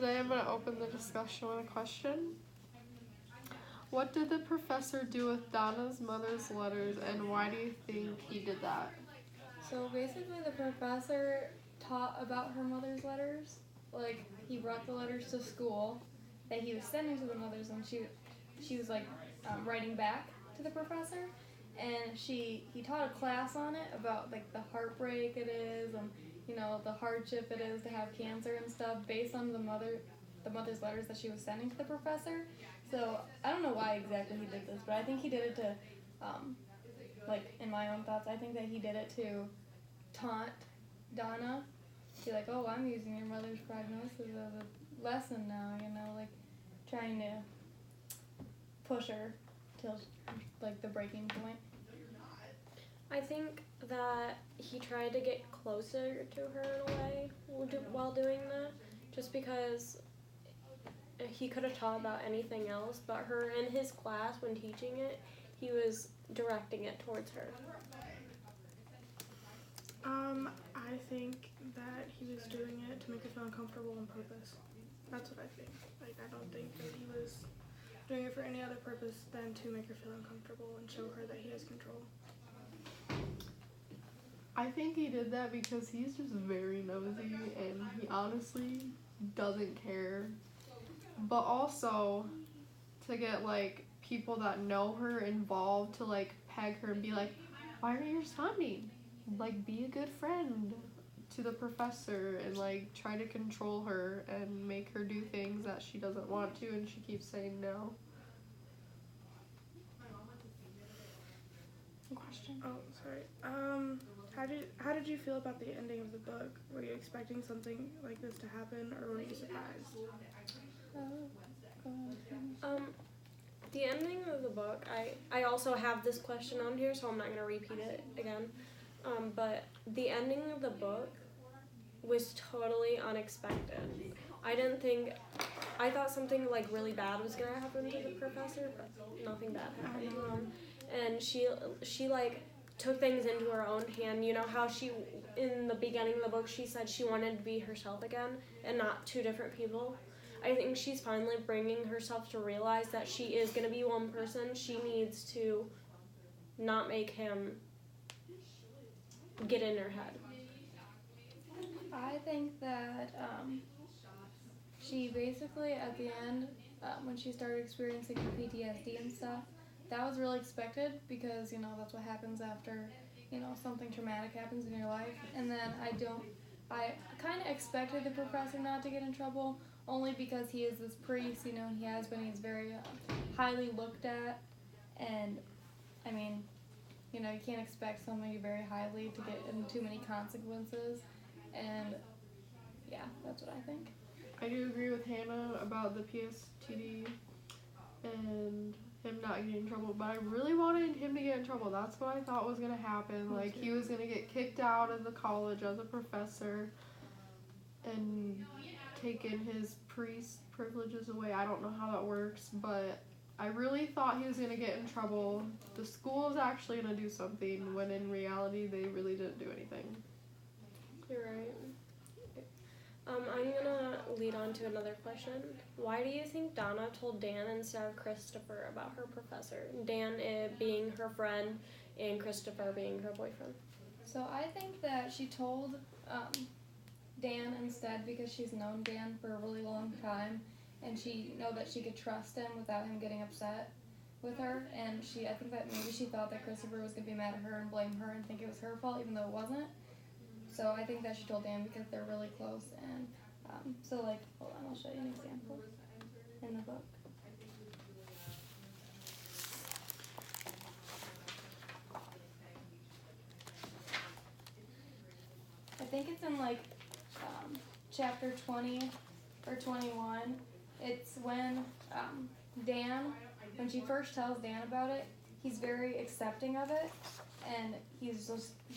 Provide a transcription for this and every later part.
today I'm going to open the discussion with a question. What did the professor do with Donna's mother's letters, and why do you think he did that? So basically the professor taught about her mother's letters. Like, he brought the letters to school that he was sending to the mothers, and she was like writing back to the professor, and he taught a class on it about like the heartbreak it is, and the hardship it is to have cancer and stuff based on the mother's letters that she was sending to the professor. So I don't know why exactly he did this, but I think he did it to like, in my own thoughts, I think that he did it to taunt Donna. Be like, oh, I'm using your mother's prognosis as a lesson now, like trying to push her till like the breaking point. I think that he tried to get closer to her in a way while doing that, just because he could have taught about anything else, but her in his class when teaching it, he was directing it towards her. I think that he was doing it to make her feel uncomfortable on purpose. That's what I think. Like, I don't think that he was doing it for any other purpose than to make her feel uncomfortable and show her that he has control. I think he did that because he's just very nosy and he honestly doesn't care. But also to get like people that know her involved to like peg her and be like, why aren't you responding? Like, be a good friend to the professor and like try to control her and make her do things that she doesn't want to, and she keeps saying no. Question. Oh, sorry. How did you feel about the ending of the book? Were you expecting something like this to happen, or were you surprised? The ending of the book, I also have this question on here, so I'm not going to repeat it again. But the ending of the book was totally unexpected. I thought something like really bad was going to happen to the professor, but nothing bad happened. And she like took things into her own hand. You know how she, in the beginning of the book, she said she wanted to be herself again and not two different people. I think she's finally bringing herself to realize that she is going to be one person. She needs to not make him get in her head. I think that she basically, at the end, when she started experiencing the PTSD and stuff, that was really expected because, that's what happens after, something traumatic happens in your life. And then I kind of expected the professor not to get in trouble, only because he is this priest, and he's very highly looked at. And, I mean, you can't expect somebody very highly to get in too many consequences. And, yeah, that's what I think. I do agree with Hannah about the PSTD and him not getting in trouble, but I really wanted him to get in trouble. That's what I thought was going to happen. Like, he was going to get kicked out of the college as a professor and taken his priest privileges away. I don't know how that works, but I really thought he was going to get in trouble. The school is actually going to do something, when in reality they really didn't do anything. You're right. I'm going to lead on to another question. Why do you think Donna told Dan instead of Christopher about her professor? Dan being her friend and Christopher being her boyfriend. So I think that she told Dan instead because she's known Dan for a really long time, and she know that she could trust him without him getting upset with her. And I think that maybe she thought that Christopher was going to be mad at her and blame her and think it was her fault, even though it wasn't. So I think that she told Dan because they're really close. And so, like, hold on, I'll show you an example in the book. I think it's in like chapter 20 or 21. It's when Dan, when she first tells Dan about it, he's very accepting of it, and he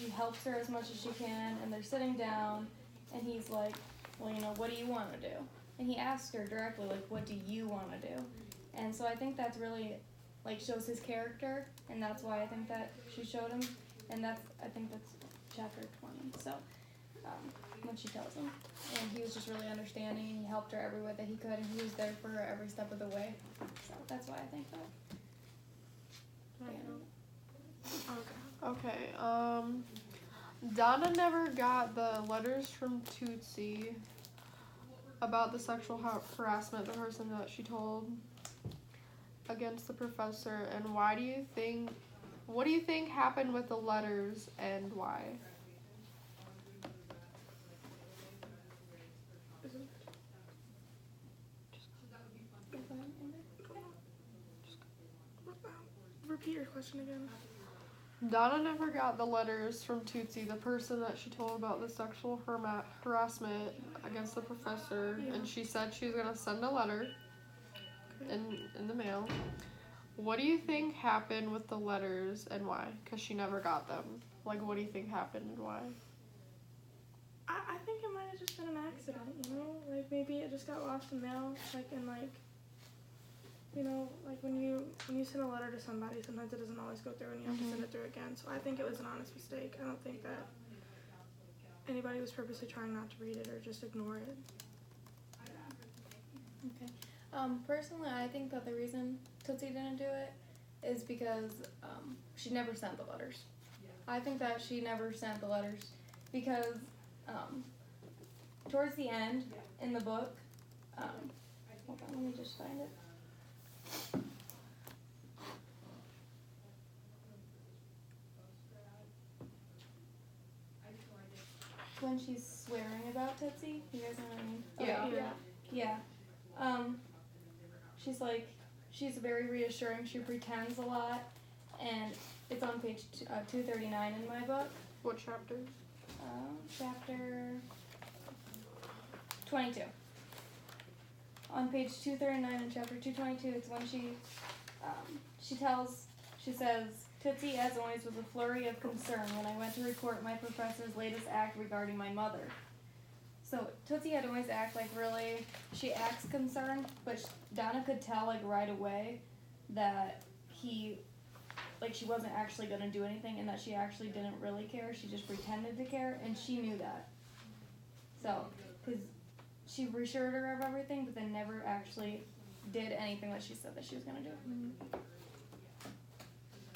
helps her as much as she can, and they're sitting down, and he's like, well, what do you want to do? And he asks her directly, like, what do you want to do? And so I think that's really, like, shows his character, and that's why I think that she showed him, and I think that's chapter 20. So when she tells him. And he was just really understanding, and he helped her every way that he could, and he was there for her every step of the way. So that's why I think that. Okay, Donna never got the letters from Tootsie about the sexual harassment, the person that she told against the professor, and what do you think happened with the letters and why? Repeat your question again. Donna never got the letters from Tootsie, the person that she told about the sexual harassment against the professor, and she said she was going to send a letter in the mail. What do you think happened with the letters and why? Because she never got them. Like, what do you think happened and why? I think it might have just been an accident, you know? Like, maybe it just got lost in mail, like, in, like, you know, like when you send a letter to somebody, sometimes it doesn't always go through and you have to send it through again. So I think it was an honest mistake. I don't think that anybody was purposely trying not to read it or just ignore it. Okay. Personally, I think that the reason Tootsie didn't do it is because she never sent the letters. I think that she never sent the letters because towards the end in the book, hold on, let me just find it. When she's swearing about Tootsie, you guys know what I mean? Yeah. Yeah. She's like, she's very reassuring. She pretends a lot, and it's on page 239 in my book. What chapter? Chapter 22. On page 239 in chapter 222, it's when she says, Tootsie, as always, was a flurry of concern when I went to report my professor's latest act regarding my mother. So Tootsie had always act like really, she acts concerned, but Donna could tell like right away that she wasn't actually going to do anything and that she actually didn't really care. She just pretended to care, and she knew that. So, because she reassured her of everything, but then never actually did anything that she said that she was going to do. Mm-hmm.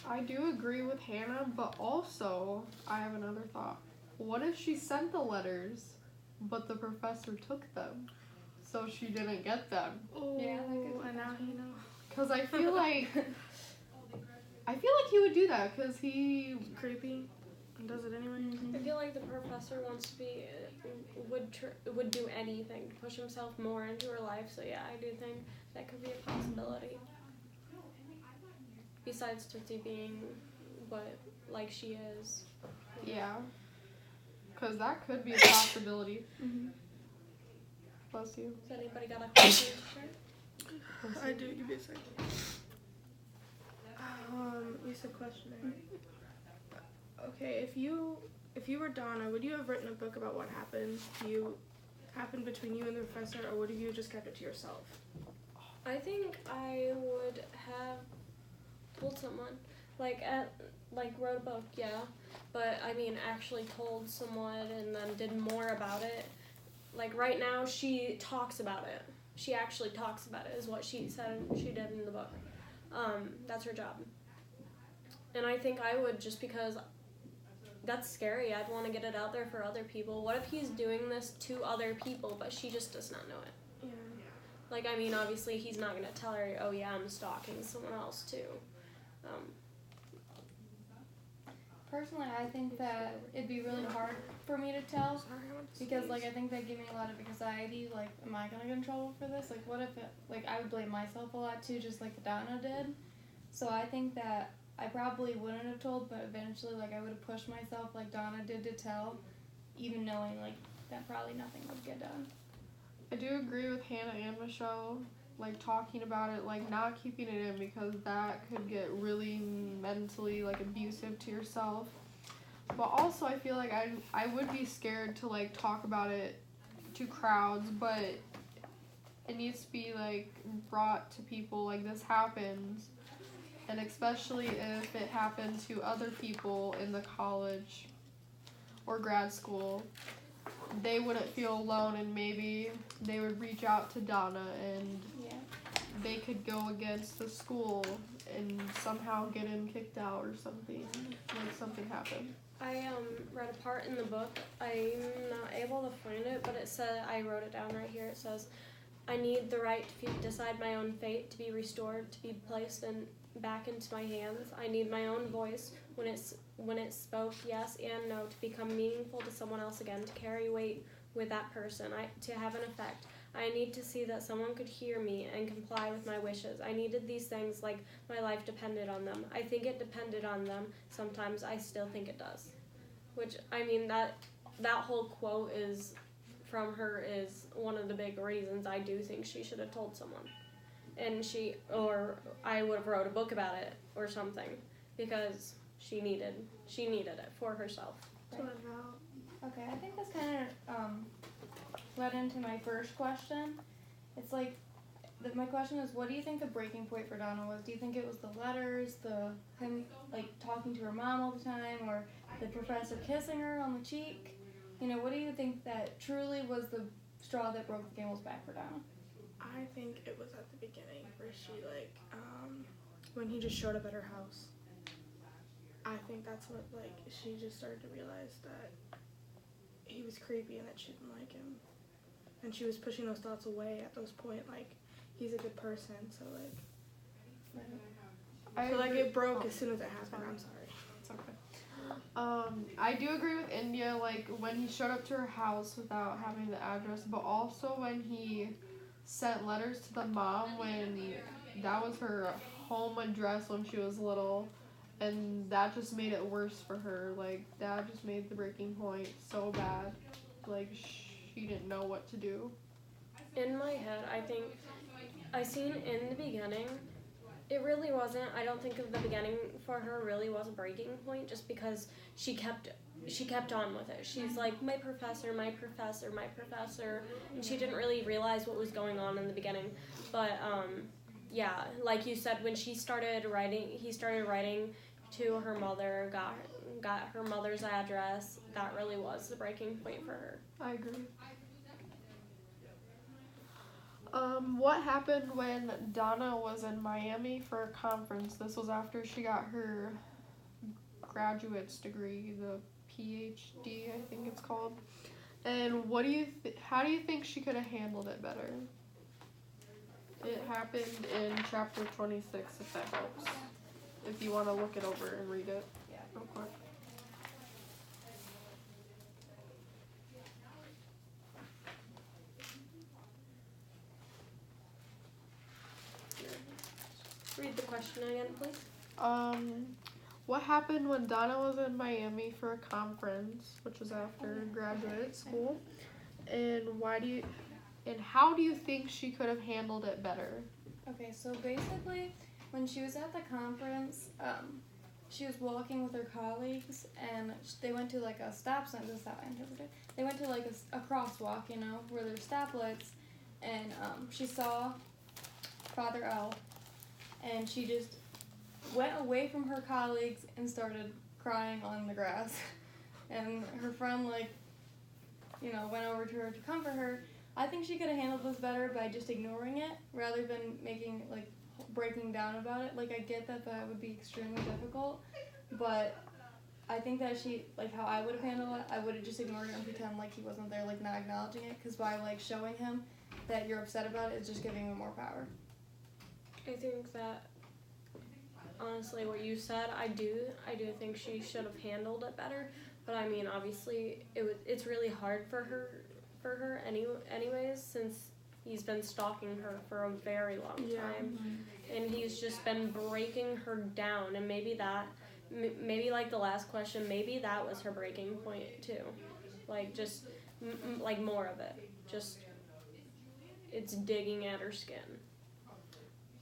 I do agree with Hannah, but also I have another thought. What if she sent the letters, but the professor took them, so she didn't get them? Oh, yeah, and now he knows. Because I feel like he would do that because he Creepy and does it anyway. I feel like the professor wants to be would do anything to push himself more into her life. So yeah, I do think that could be a possibility. Besides Tootsie being like she is. Yeah. Because that could be a possibility. Mm-hmm. Bless you. Has anybody got a question? I do. Give me a second. You said questioning. Okay, if you were Donna, would you have written a book about what happened between you and the professor, or would you have just kept it to yourself? I think I would have told someone, wrote a book, yeah, but I mean actually told someone and then did more about it. Like right now, she talks about it. She actually talks about it, is what she said she did in the book. That's her job. And I think I would, just because that's scary. I'd want to get it out there for other people. What if he's doing this to other people, but she just does not know it? Yeah. Like, I mean, obviously he's not going to tell her, oh yeah, I'm stalking someone else too. Personally, I think that it'd be really hard for me to tell because, I think that give me a lot of anxiety. Like, am I gonna get in trouble for this? Like, what if I would blame myself a lot too, just like Donna did. So I think that I probably wouldn't have told, but eventually, I would have pushed myself like Donna did to tell, even knowing, that probably nothing would get done. I do agree with Hannah and Michelle, talking about it, not keeping it in, because that could get really mentally, abusive to yourself. But also, I feel like I would be scared to, talk about it to crowds, but it needs to be, brought to people, this happens, and especially if it happened to other people in the college or grad school. they wouldn't feel alone, and maybe they would reach out to Donna, and they could go against the school and somehow get him kicked out or something, like something happened. I read a part in the book. I'm not able to find it, but it said, I wrote it down right here. It says, I need the right to decide my own fate, to be restored, to be placed back into my hands. I need my own voice when it spoke yes and no, to become meaningful to someone else again, to carry weight with that person, to have an effect. I need to see that someone could hear me and comply with my wishes. I needed these things like my life depended on them. I think it depended on them. Sometimes I still think it does. Which, I mean, that whole quote is from her is one of the big reasons I do think she should have told someone. And I would have wrote a book about it or something, because she needed it for herself. Right. Okay, I think this kind of led into my first question. It's like, my question is, what do you think the breaking point for Donna was? Do you think it was the letters, him like talking to her mom all the time, or the professor kissing her on the cheek? You know, what do you think that truly was the straw that broke the camel's back for Donna? I think it was at the beginning where she when he just showed up at her house. I think that's what she just started to realize that he was creepy and that she didn't like him. And she was pushing those thoughts away at those point, he's a good person, so it broke as soon as it happened. I'm sorry. It's okay. I do agree with India, when he showed up to her house without having the address, but also when he sent letters to the mom when that was her home address when she was little, and that just made it worse for her. That just made the breaking point so bad. She didn't know what to do. In my head, I think I seen in the beginning, it really wasn't. I don't think the beginning for her really was a breaking point, just because she kept on with it. She's like, my professor, my professor, my professor, and she didn't really realize what was going on in the beginning. But yeah, like you said, when he started writing to her mother, got her mother's address. That really was the breaking point for her. I agree. What happened when Donna was in Miami for a conference? This was after she got her graduate's degree, the PhD, I think it's called. And how do you think she could have handled it better? It happened in chapter 26, if that helps. If you want to look it over and read it real quick. Read the question again, please. What happened when Donna was in Miami for a conference, which was after graduate school, and how do you think she could have handled it better? Okay, so basically, when she was at the conference, she was walking with her colleagues, and they went to a stop sign. This is how I interpret it. They went to a crosswalk, where there's stoplights, and she saw Father L, and she just went away from her colleagues and started crying on the grass. And her friend, went over to her to comfort her. I think she could have handled this better by just ignoring it rather than breaking down about it. I get that would be extremely difficult, but I think that she, how I would have handled it, I would have just ignored it and pretend he wasn't there, not acknowledging it, because by, showing him that you're upset about it, it's just giving him more power. I think that, honestly, what you said, I do think she should have handled it better. But I mean, obviously, it's really hard for her anyways, since he's been stalking her for a very long time, and he's just been breaking her down. And maybe like the last question, maybe that was her breaking point too, just more of it. Just it's digging at her skin.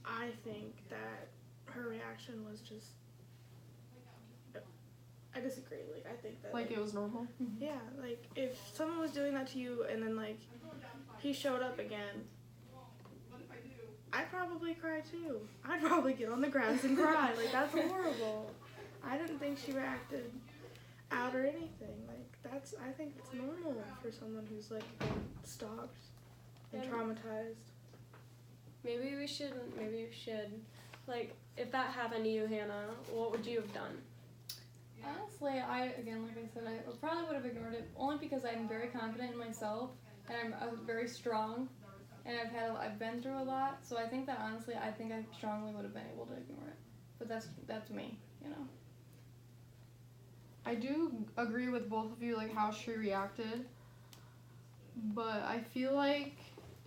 I think that her reaction was just, I disagree. I think that it was normal. Yeah, if someone was doing that to you and then he showed up again, I'd probably cry too. I'd probably get on the grass and cry. That's horrible. I didn't think she reacted out or anything. Like I think it's normal for someone who's like been stalked and traumatized. Maybe we should, like, if that happened to you, Hannah, what would you have done? Honestly, like I said, I probably would have ignored it only because I'm very confident in myself and I'm very strong, and I've been through a lot. So I think that honestly, I strongly would have been able to ignore it. But that's me, you know. I do agree with both of you, like how she reacted, but I feel like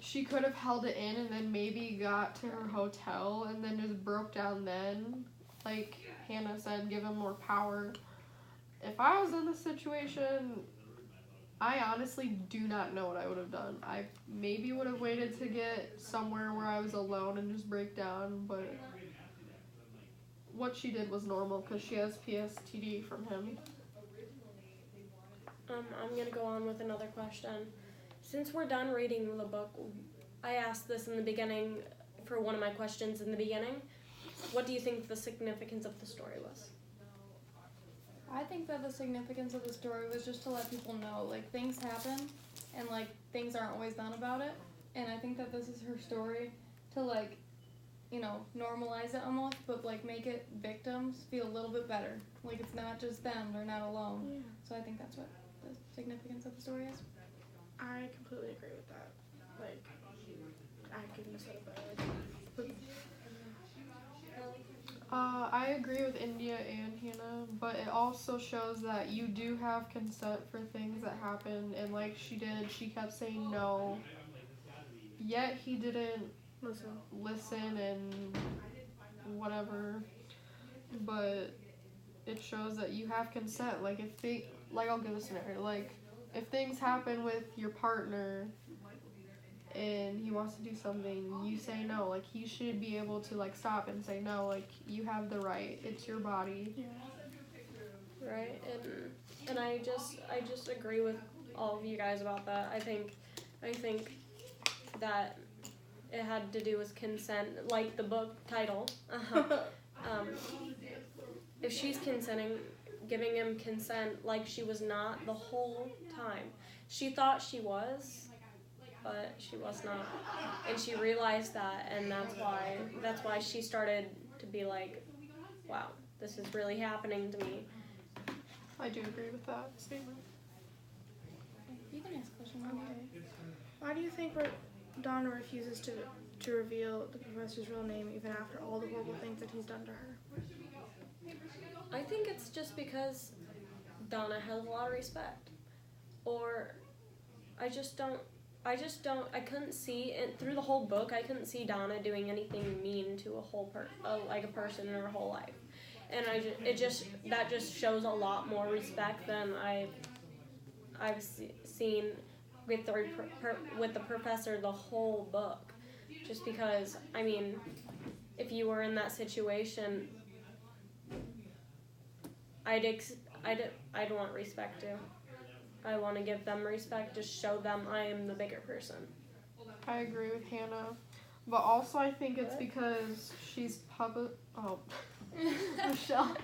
she could have held it in and then maybe got to her hotel and then just broke down then. Like Hannah said, give him more power. If I was in this situation, I honestly do not know what I would have done. I maybe would have waited to get somewhere where I was alone and just break down, but what she did was normal because she has PSTD from him. I'm gonna go on with another question. Since we're done reading the book, I asked this in the beginning for one of my questions in the beginning. What do you think the significance of the story was? I think that the significance of the story was just to let people know, like, things happen and, like, things aren't always done about it. And I think that this is her story to, like, you know, normalize it almost, but, like, make it victims feel a little bit better. Like, it's not just them, they're not alone. Yeah. So I think that's what the significance of the story is. I completely agree with that. Like, I couldn't have said it better. I agree with India and Hannah, but it also shows that you do have consent for things that happen, and like she did, she kept saying no, yet he didn't listen and whatever, but it shows that you have consent. Like I'll give a scenario, like if things happen with your partner and he wants to do something, you say no. Like he should be able to like stop and say no. Like you have the right. It's your body. Yeah. Right, and I just agree with all of you guys about that. I think that it had to do with consent, like the book title. If she's consenting, giving him consent like she was not the whole time. She thought she was, but she was not, and she realized that, and that's why she started to be like, wow, this is really happening to me. I do agree with that statement. You can ask a question. Okay. Why do you think Donna refuses to reveal the professor's real name even after all the horrible things that he's done to her? I think it's just because Donna has a lot of respect, or I couldn't see it through the whole book. I couldn't see Donna doing anything mean to a person in her whole life, and that just shows a lot more respect than I've seen with the professor the whole book. Just because, I mean, if you were in that situation, I'd want respect too. I want to give them respect, just show them I am the bigger person. I agree with Hannah, but also I think it's because she's public. Oh, Michelle.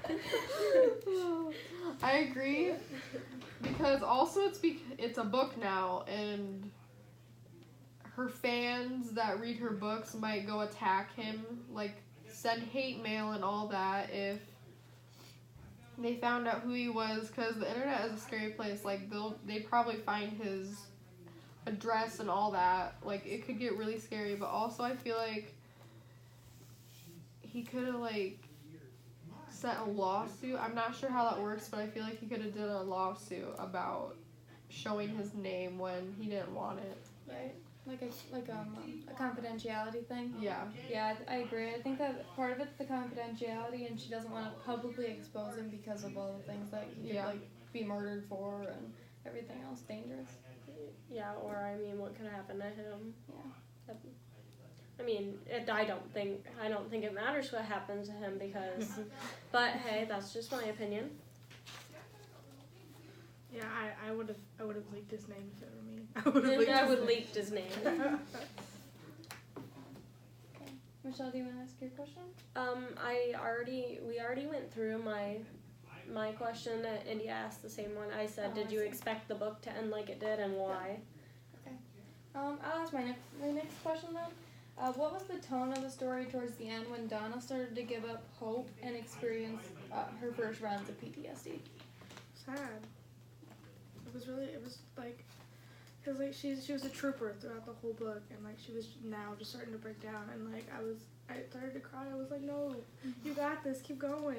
I agree because also it's a book now, and her fans that read her books might go attack him, like send hate mail and all that if they found out who he was, because the internet is a scary place. Like they'd probably find his address and all that. Like it could get really scary, but also I feel like he could have like sent a lawsuit. I'm not sure how that works, but I feel like he could have done a lawsuit about showing his name when he didn't want it. Right. Like a confidentiality thing. Yeah. Yeah, I agree. I think that part of it's the confidentiality, and she doesn't want to publicly expose him because of all the things that he could like be murdered for and everything else dangerous. Yeah, or I mean, what could happen to him? Yeah. I mean, I don't think it matters what happens to him because, but hey, that's just my opinion. Yeah, I would have leaked his name if it were me. I would leak his name. Okay. Michelle, do you want to ask your question? We already went through my question, India asked the same one. I said, did you expect the book to end like it did, and why? Okay. I'll ask my next question then. What was the tone of the story towards the end when Donna started to give up hope and experience her first rounds of PTSD? Sad. It was like, cause like she was a trooper throughout the whole book, and like she was now just starting to break down, and like I started to cry. I was like, no, you got this, keep going.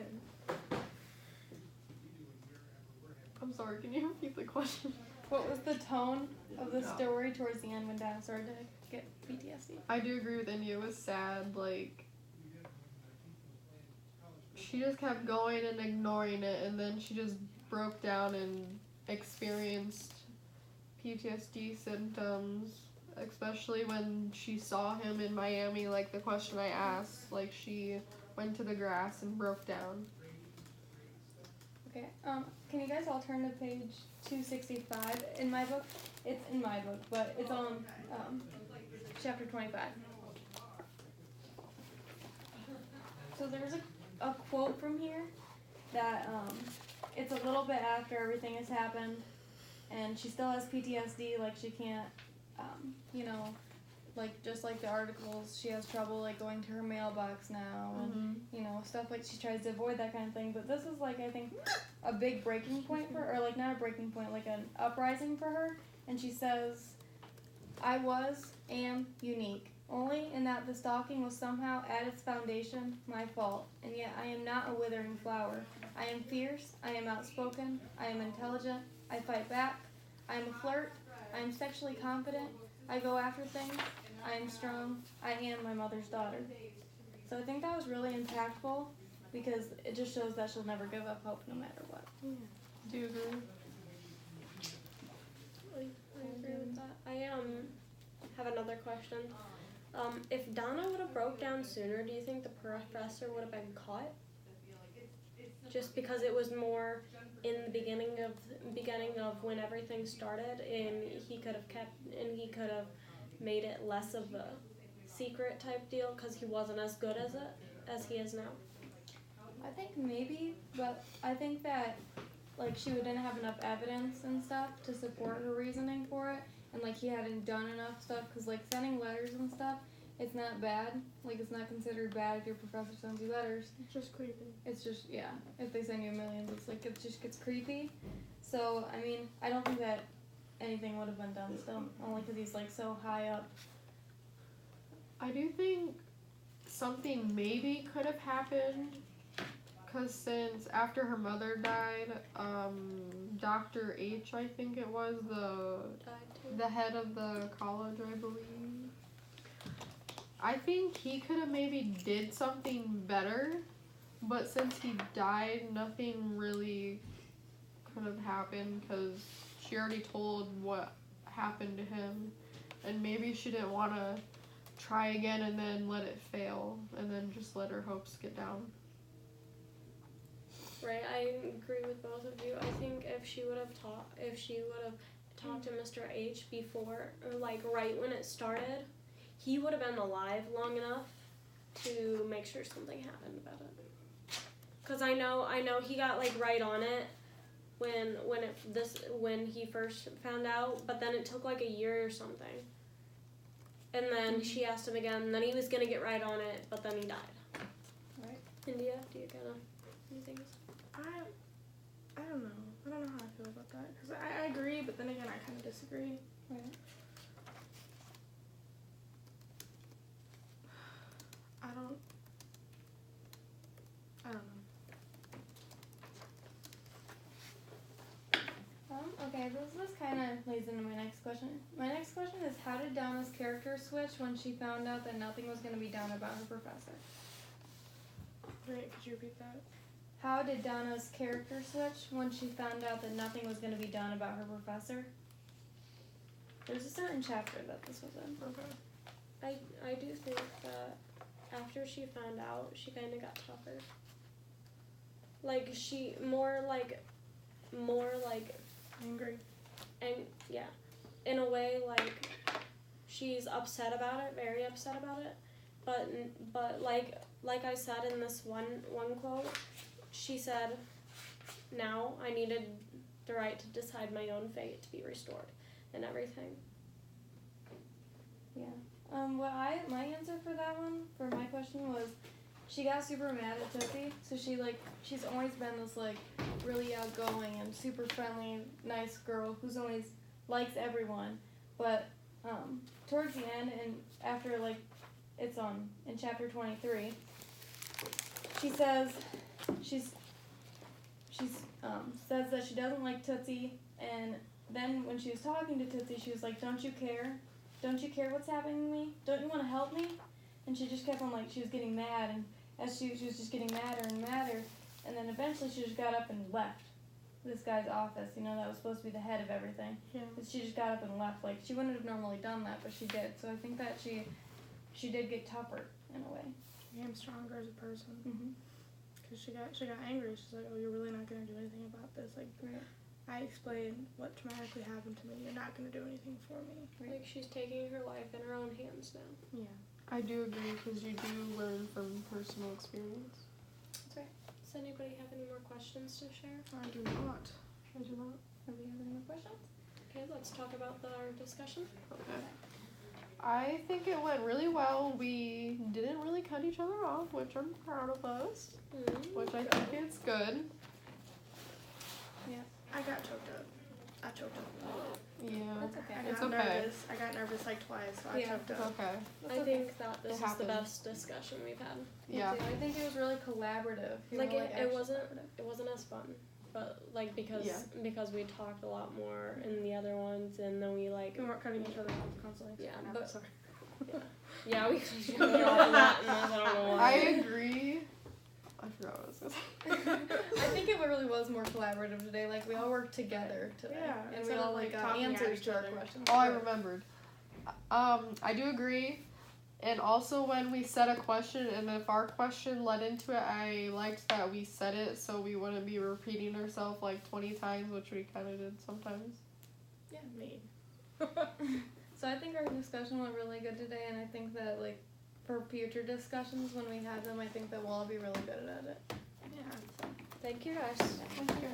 I'm sorry, can you repeat the question? What was the tone of the story towards the end when Donna started to get PTSD? I do agree with India. It was sad. Like, she just kept going and ignoring it, and then she just broke down and experienced PTSD symptoms, especially when she saw him in Miami, like the question I asked. Like, she went to the grass and broke down. Okay, can you guys all turn to page 265? In my book, it's in my book, but it's on chapter 25. So there's a quote from here that it's a little bit after everything has happened, and she still has PTSD, like she can't, like just like the articles, she has trouble like going to her mailbox now, and stuff like she tries to avoid that kind of thing. But this is like, I think, a big breaking point for her, or like not a breaking point, like an uprising for her. And she says, I am unique, only in that the stalking was somehow at its foundation my fault, and yet I am not a withering flower. I am fierce, I am outspoken, I am intelligent, I fight back, I am a flirt, I am sexually confident, I go after things, I am strong, I am my mother's daughter. So I think that was really impactful because it just shows that she'll never give up hope no matter what. Yeah. Do you agree? I agree with that. I have another question. If Donna would have broke down sooner, do you think the professor would have been caught? Just because it was more in the beginning of when everything started, and he could have made it less of a secret type deal because he wasn't as good as he is now. I think maybe, but I think that like she didn't have enough evidence and stuff to support her reasoning for it, and like he hadn't done enough stuff, because like sending letters and stuff, it's not bad. Like it's not considered bad if your professor sends you letters. It's just creepy. It's just, yeah, if they send you millions, it's like it just gets creepy. So I mean, I don't think that anything would have been done still, only because he's like so high up. I do think something maybe could have happened, because since after her mother died, Dr. H, I think it was, the head of the college, I believe, I think he could have maybe did something better, but since he died, nothing really could have happened, because she already told what happened to him, and maybe she didn't want to try again and then let it fail, and then just let her hopes get down. Right, I agree with both of you. I think if she would have talked to Mr. H before, or like right when it started, he would have been alive long enough to make sure something happened about it. Cause I know he got like right on it when he first found out, but then it took like a year or something. And then she asked him again, and then he was gonna get right on it, but then he died. Right. India, do you kind of anything? I don't know. I don't know how I feel about that, because I agree, but then again I kind of disagree. Right. I don't know. Okay, this kind of leads into my next question. My next question is, how did Donna's character switch when she found out that nothing was going to be done about her professor? Wait, could you repeat that? How did Donna's character switch when she found out that nothing was going to be done about her professor? There's a certain chapter that this was in. Okay. I do think that after she found out, she kind of got tougher. Like more like Angry. and yeah, in a way like she's upset about it, very upset about it. But like I said in this one quote, she said, now I needed the right to decide my own fate, to be restored, and everything. Yeah. My answer for that one, for my question was, she got super mad at Tootsie, so she's always been this like really outgoing and super friendly, nice girl who's always likes everyone, but towards the end and after like it's in chapter 23, she says says that she doesn't like Tootsie, and then when she was talking to Tootsie, she was like, "Don't you care? Don't you care what's happening to me? Don't you want to help me?" And she just kept on like she was getting mad, and as she was just getting madder and madder, and then eventually she just got up and left this guy's office. You know, that was supposed to be the head of everything. Yeah. But she just got up and left. Like she wouldn't have normally done that, but she did. So I think that she did get tougher in a way. She became stronger as a person. Mhm. Cause she got angry. She's like, "Oh, you're really not gonna do anything about this? Like, Right. I explained what traumatically happened to me. You're not gonna do anything for me." Like, she's taking her life in her own hands now. Yeah. I do agree because you do learn from personal experience. That's right. Does anybody have any more questions to share? I do not. I do not. Do we have any more questions? Okay, let's talk about our discussion. Okay. I think it went really well. We didn't really cut each other off, which I'm proud of us. Which I think is good. I got choked up. I choked up. Yeah. That's okay. I It's got okay. nervous. I got nervous like twice, so I Yeah. choked It's up. okay. I think that this It is the happens. best discussion we've had. Me Yeah. too. I think it was really collaborative. You Like, know, it actually wasn't collaborative. it wasn't as fun, but like because Yeah. we talked a lot more in the other ones, and then we like We weren't cutting each other off constantly. Yeah, No, but- sorry. yeah we cut each other off a lot, and I don't know I why. agree. I forgot what I was gonna say. I think it really was more collaborative today. Like we all worked together today, Yeah, and we instead all of, like got talking at answers each to our other. questions. Oh, I remembered. I do agree. And also when we said a question and if our question led into it, I liked that we said it so we wouldn't be repeating ourselves like 20 times, which we kind of did sometimes. Yeah, me. So I think our discussion went really good today, and I think that like for future discussions when we have them, I think that we'll all be really good at it. Yeah. Thank you guys. Thank you.